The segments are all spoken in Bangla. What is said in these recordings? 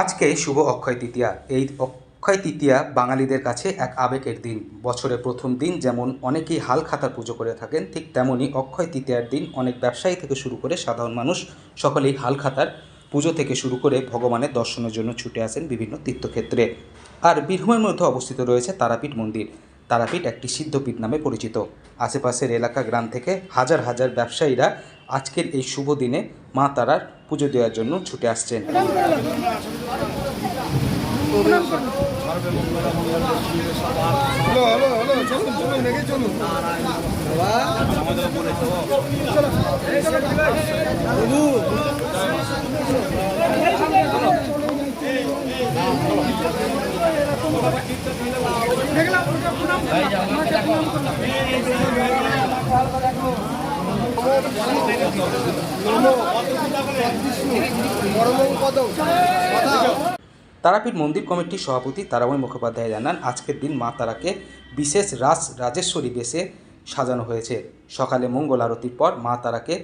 আজকে শুভ অক্ষয় তৃতীয়া। এই অক্ষয় তৃতীয়া বাঙালিদের কাছে এক আবেগের দিন। বছরের প্রথম দিন যেমন অনেকেই হালখাতার পুজো করে থাকেন, ঠিক তেমনই অক্ষয় তৃতীয়ার দিন অনেক ব্যবসায়ী থেকে শুরু করে সাধারণ মানুষ সকলেই হালখাতার পুজো থেকে শুরু করে ভগবানের দর্শনের জন্য ছুটে আসেন বিভিন্ন তীর্থক্ষেত্রে। আর বীরভূমের মধ্যে অবস্থিত রয়েছে তারাপীঠ মন্দির। তারাপীঠ একটি সিদ্ধপীঠ নামে পরিচিত। আশেপাশের এলাকা গ্রাম থেকে হাজার হাজার ব্যবসায়ীরা আজকের এই শুভ দিনে মা তারার পুজো দেওয়ার জন্য ছুটে আসছেন। তারাপীঠ মন্দির কমিটির সভাপতি তারাময় মুখোপাধ্যায় জানান, আজকের দিন মা তারাকে বিশেষ রাজেশ্বরী বেশে সাজানো হয়েছে। সকালে মঙ্গল আরতির পর মা তারাকে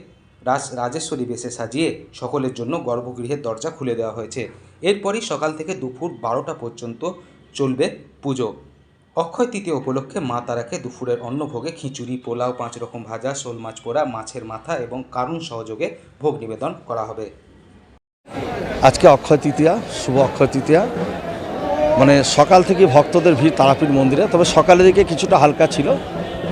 রাজেশ্বরী বেশে সাজিয়ে সকলের জন্য গর্ভগৃহের দরজা খুলে দেওয়া হয়েছে। এরপরই সকাল থেকে দুপুর 12টা পর্যন্ত চলবে পুজো। অক্ষয় তৃতীয়া উপলক্ষে মা তারাকে দুপুরের অন্নভোগে খিচুড়ি, পোলাও, 5 রকম ভাজা, শোল মাছ পোড়া, মাছের মাথা এবং কারুন সহযোগে ভোগ নিবেদন করা হবে। আজকে অক্ষয় তৃতীয়া, শুভ অক্ষয় তৃতীয়া, মানে সকাল থেকে ভক্তদের ভিড় তারাপীঠ মন্দিরে। তবে সকালের দিকে কিছুটা হালকা ছিল,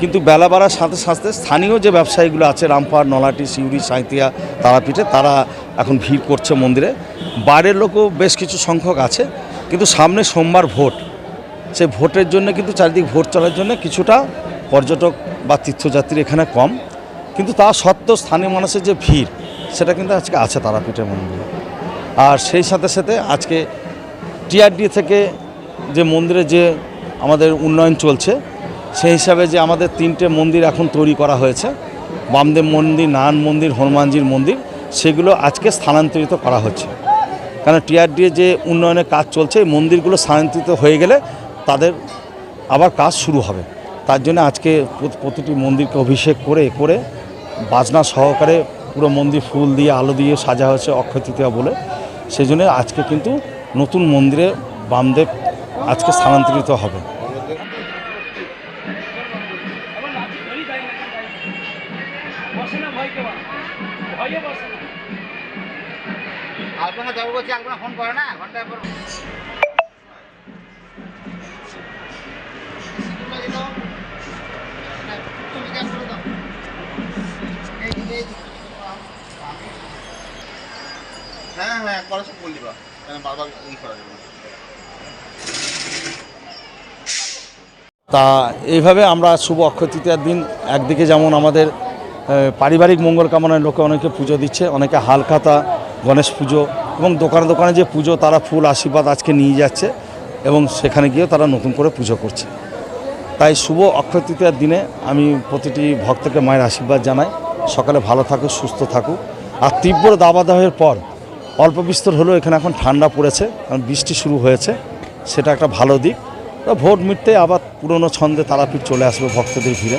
কিন্তু বেলা বাড়ার সাথে সাথে স্থানীয় যে ব্যবসায়ীগুলো আছে রামপাড়, নলাটি, সিউড়ি, সাঁইতিয়া, তারাপীঠে, তারা এখন ভিড় করছে মন্দিরে। বাইরের লোকও বেশ কিছু সংখ্যক আছে, কিন্তু সামনে সোমবার ভোট, সেই ভোটের জন্য কিন্তু চারিদিক ভোট চলার জন্য কিছুটা পর্যটক বা তীর্থযাত্রী এখানে কম, কিন্তু তা সত্ত্বেও স্থানীয় মানুষের যে ভিড় সেটা কিন্তু আজকে আছে তারাপীঠের মন্দিরে। আর সেই সাথে সাথে আজকে টিআরডি থেকে যে মন্দিরে যে আমাদের উন্নয়ন চলছে, সেই হিসাবে যে আমাদের 3টে মন্দির এখন তৈরি করা হয়েছে, বামদেব মন্দির, নারায়ণ মন্দির, হনুমানজির মন্দির, সেগুলো আজকে স্থানান্তরিত করা হচ্ছে। কারণ টিআরডি যে উন্নয়নের কাজ চলছে, এই মন্দিরগুলো স্থানান্তরিত হয়ে গেলে তাদের আবার কাজ শুরু হবে। তার জন্য আজকে প্রতিটি মন্দিরকে অভিষেক করে বাজনা সহকারে পুরো মন্দির ফুল দিয়ে আলো দিয়ে সাজা হয়েছে অক্ষয় তৃতীয়া বলে। সেই জন্য আজকে কিন্তু নতুন মন্দিরে বামদেব আজকে স্থানান্তরিত হবে। হ্যাঁ করে সব বলে দিবা, বারবার করা যাবে না। তা এইভাবে আমরা শুভ অক্ষয় তৃতীয়ার দিন একদিকে যেমন আমাদের পারিবারিক মঙ্গল কামনায় লোকে অনেকে পুজো দিচ্ছে, অনেকে হালখাতা, গণেশ পুজো এবং দোকানে দোকানে যে পুজো তারা ফুল আশীর্বাদ আজকে নিয়ে যাচ্ছে এবং সেখানে গিয়েও তারা নতুন করে পুজো করছে। তাই শুভ অক্ষয় তৃতীয়ার দিনে আমি প্রতিটি ভক্তকে মায়ের আশীর্বাদ জানাই, সকালে ভালো থাকুক, সুস্থ থাকুক। আর তীব্র দাবদাহের পর অল্প বিস্তর হলেও এখানে এখন ঠান্ডা পড়েছে, কারণ বৃষ্টি শুরু হয়েছে, সেটা একটা ভালো দিক। ভোট মিটতে আবার পুরনো ছন্দে তারাপীঠ চলে আসবে ভক্তদের ভিড়ে।